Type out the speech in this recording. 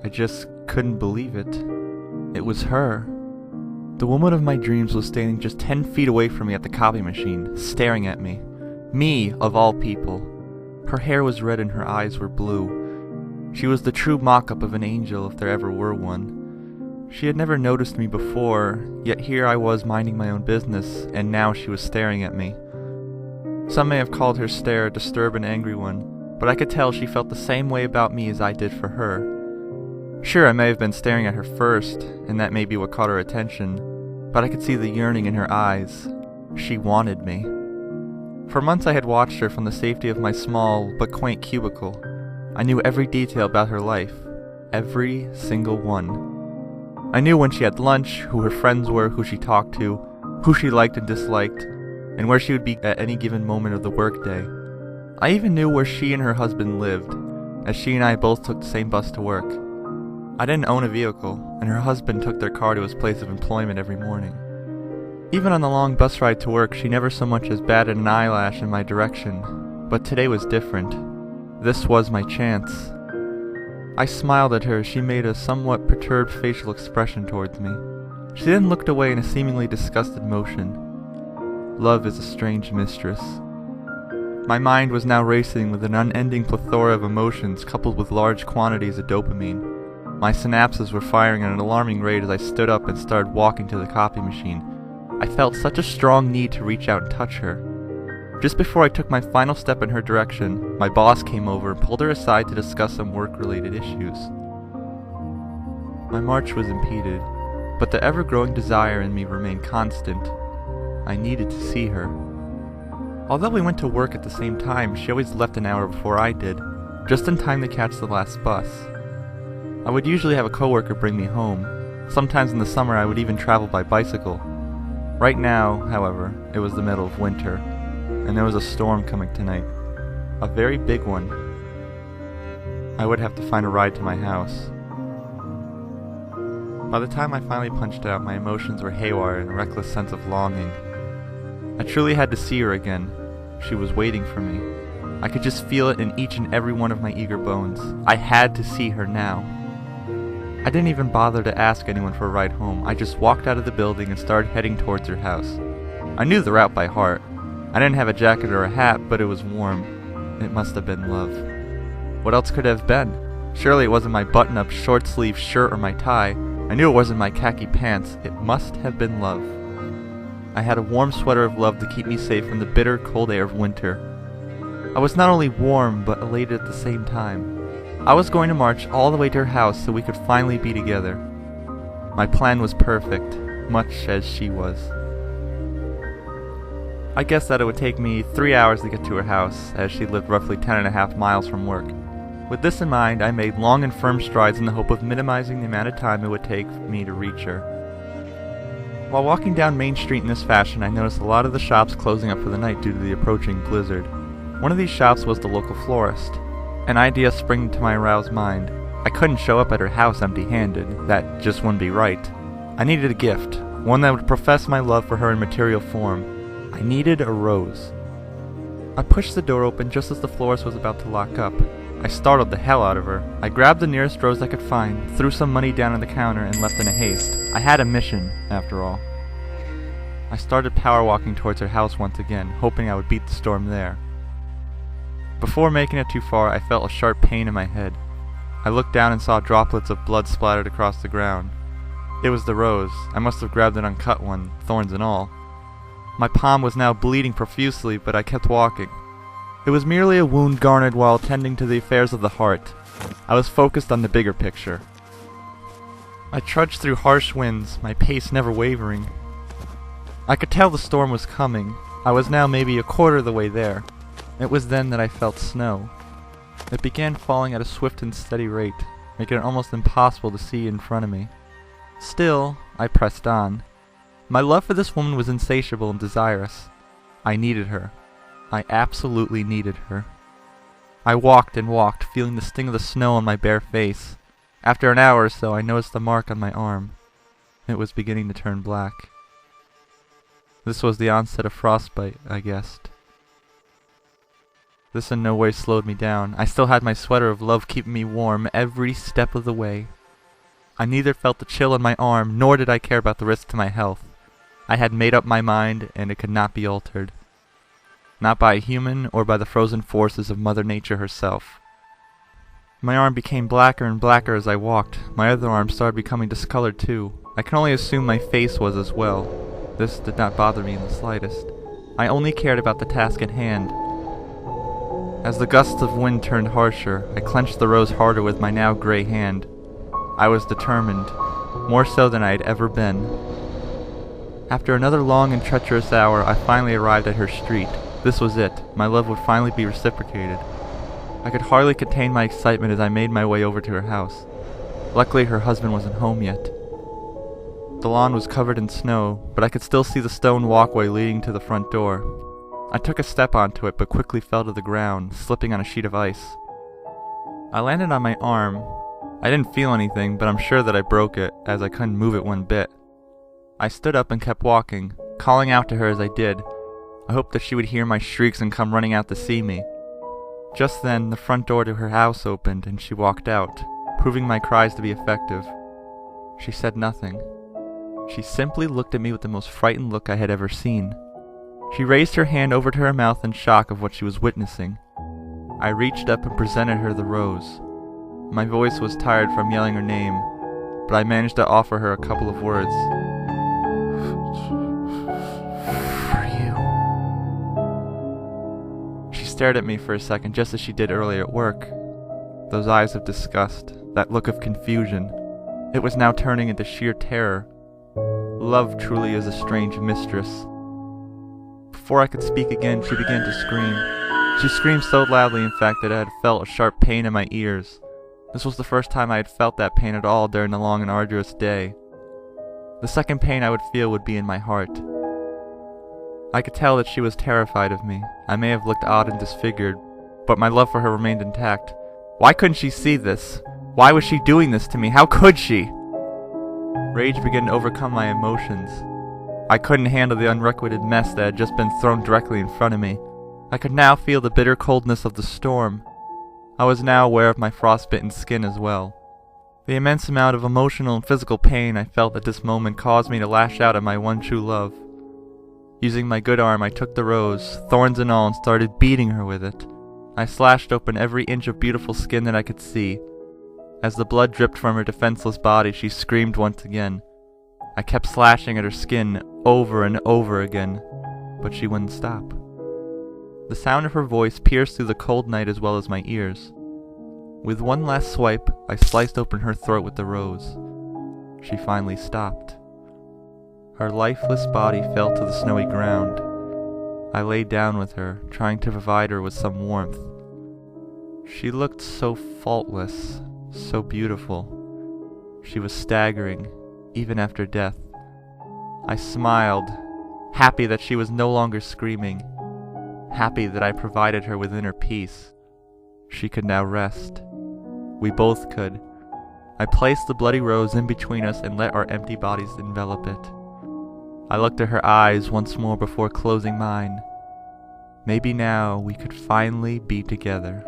I just couldn't believe it. It was her. The woman of my dreams was standing just 10 feet away from me at the copy machine, staring at me. Me, of all people. Her hair was red and her eyes were blue. She was the true mock-up of an angel if there ever were one. She had never noticed me before, yet here I was minding my own business, and now she was staring at me. Some may have called her stare a disturbed and angry one, but I could tell she felt the same way about me as I did for her. Sure, I may have been staring at her first, and that may be what caught her attention, but I could see the yearning in her eyes. She wanted me. For months I had watched her from the safety of my small but quaint cubicle. I knew every detail about her life. Every single one. I knew when she had lunch, who her friends were, who she talked to, who she liked and disliked, and where she would be at any given moment of the workday. I even knew where she and her husband lived, as she and I both took the same bus to work. I didn't own a vehicle, and her husband took their car to his place of employment every morning. Even on the long bus ride to work, she never so much as batted an eyelash in my direction. But today was different. This was my chance. I smiled at her as she made a somewhat perturbed facial expression towards me. She then looked away in a seemingly disgusted motion. Love is a strange mistress. My mind was now racing with an unending plethora of emotions coupled with large quantities of dopamine. My synapses were firing at an alarming rate as I stood up and started walking to the copy machine. I felt such a strong need to reach out and touch her. Just before I took my final step in her direction, my boss came over and pulled her aside to discuss some work-related issues. My march was impeded, but the ever-growing desire in me remained constant. I needed to see her. Although we went to work at the same time, she always left an hour before I did, just in time to catch the last bus. I would usually have a coworker bring me home. Sometimes in the summer I would even travel by bicycle. Right now, however, it was the middle of winter, and there was a storm coming tonight. A very big one. I would have to find a ride to my house. By the time I finally punched out, my emotions were haywire in a reckless sense of longing. I truly had to see her again. She was waiting for me. I could just feel it in each and every one of my eager bones. I had to see her now. I didn't even bother to ask anyone for a ride home. I just walked out of the building and started heading towards her house. I knew the route by heart. I didn't have a jacket or a hat, but it was warm. It must have been love. What else could it have been? Surely it wasn't my button-up short-sleeve shirt or my tie. I knew it wasn't my khaki pants. It must have been love. I had a warm sweater of love to keep me safe from the bitter, cold air of winter. I was not only warm, but elated at the same time. I was going to march all the way to her house so we could finally be together. My plan was perfect, much as she was. I guessed that it would take me 3 hours to get to her house, as she lived roughly 10.5 miles from work. With this in mind, I made long and firm strides in the hope of minimizing the amount of time it would take me to reach her. While walking down Main Street in this fashion, I noticed a lot of the shops closing up for the night due to the approaching blizzard. One of these shops was the local florist. An idea sprang to my aroused mind. I couldn't show up at her house empty-handed. That just wouldn't be right. I needed a gift, one that would profess my love for her in material form. I needed a rose. I pushed the door open just as the florist was about to lock up. I startled the hell out of her. I grabbed the nearest rose I could find, threw some money down on the counter, and left in a haste. I had a mission, after all. I started power walking towards her house once again, hoping I would beat the storm there. Before making it too far, I felt a sharp pain in my head. I looked down and saw droplets of blood splattered across the ground. It was the rose. I must have grabbed an uncut one, thorns and all. My palm was now bleeding profusely, but I kept walking. It was merely a wound garnered while attending to the affairs of the heart. I was focused on the bigger picture. I trudged through harsh winds, my pace never wavering. I could tell the storm was coming. I was now maybe a quarter of the way there. It was then that I felt snow. It began falling at a swift and steady rate, making it almost impossible to see in front of me. Still, I pressed on. My love for this woman was insatiable and desirous. I needed her. I absolutely needed her. I walked and walked, feeling the sting of the snow on my bare face. After an hour or so, I noticed the mark on my arm. It was beginning to turn black. This was the onset of frostbite, I guessed. This in no way slowed me down. I still had my sweater of love keeping me warm every step of the way. I neither felt the chill in my arm, nor did I care about the risk to my health. I had made up my mind, and it could not be altered. Not by a human, or by the frozen forces of Mother Nature herself. My arm became blacker and blacker as I walked. My other arm started becoming discolored too. I can only assume my face was as well. This did not bother me in the slightest. I only cared about the task at hand. As the gusts of wind turned harsher, I clenched the rose harder with my now gray hand. I was determined, more so than I had ever been. After another long and treacherous hour, I finally arrived at her street. This was it. My love would finally be reciprocated. I could hardly contain my excitement as I made my way over to her house. Luckily, her husband wasn't home yet. The lawn was covered in snow, but I could still see the stone walkway leading to the front door. I took a step onto it, but quickly fell to the ground, slipping on a sheet of ice. I landed on my arm. I didn't feel anything, but I'm sure that I broke it, as I couldn't move it one bit. I stood up and kept walking, calling out to her as I did. I hoped that she would hear my shrieks and come running out to see me. Just then, the front door to her house opened, and she walked out, proving my cries to be effective. She said nothing. She simply looked at me with the most frightened look I had ever seen. She raised her hand over to her mouth in shock of what she was witnessing. I reached up and presented her the rose. My voice was tired from yelling her name, but I managed to offer her a couple of words. For you. She stared at me for a second, just as she did earlier at work. Those eyes of disgust, that look of confusion. It was now turning into sheer terror. Love truly is a strange mistress. Before I could speak again, she began to scream. She screamed so loudly, in fact, that I had felt a sharp pain in my ears. This was the first time I had felt that pain at all during the long and arduous day. The second pain I would feel would be in my heart. I could tell that she was terrified of me. I may have looked odd and disfigured, but my love for her remained intact. Why couldn't she see this? Why was she doing this to me? How could she? Rage began to overcome my emotions. I couldn't handle the unrequited mess that had just been thrown directly in front of me. I could now feel the bitter coldness of the storm. I was now aware of my frostbitten skin as well. The immense amount of emotional and physical pain I felt at this moment caused me to lash out at my one true love. Using my good arm, I took the rose, thorns and all, and started beating her with it. I slashed open every inch of beautiful skin that I could see. As the blood dripped from her defenseless body, she screamed once again. I kept slashing at her skin over and over again, but she wouldn't stop. The sound of her voice pierced through the cold night as well as my ears. With one last swipe, I sliced open her throat with the rose. She finally stopped. Her lifeless body fell to the snowy ground. I lay down with her, trying to provide her with some warmth. She looked so faultless, so beautiful. She was staggering, even after death. I smiled, happy that she was no longer screaming, happy that I provided her with inner peace. She could now rest. We both could. I placed the bloody rose in between us and let our empty bodies envelop it. I looked at her eyes once more before closing mine. Maybe now we could finally be together.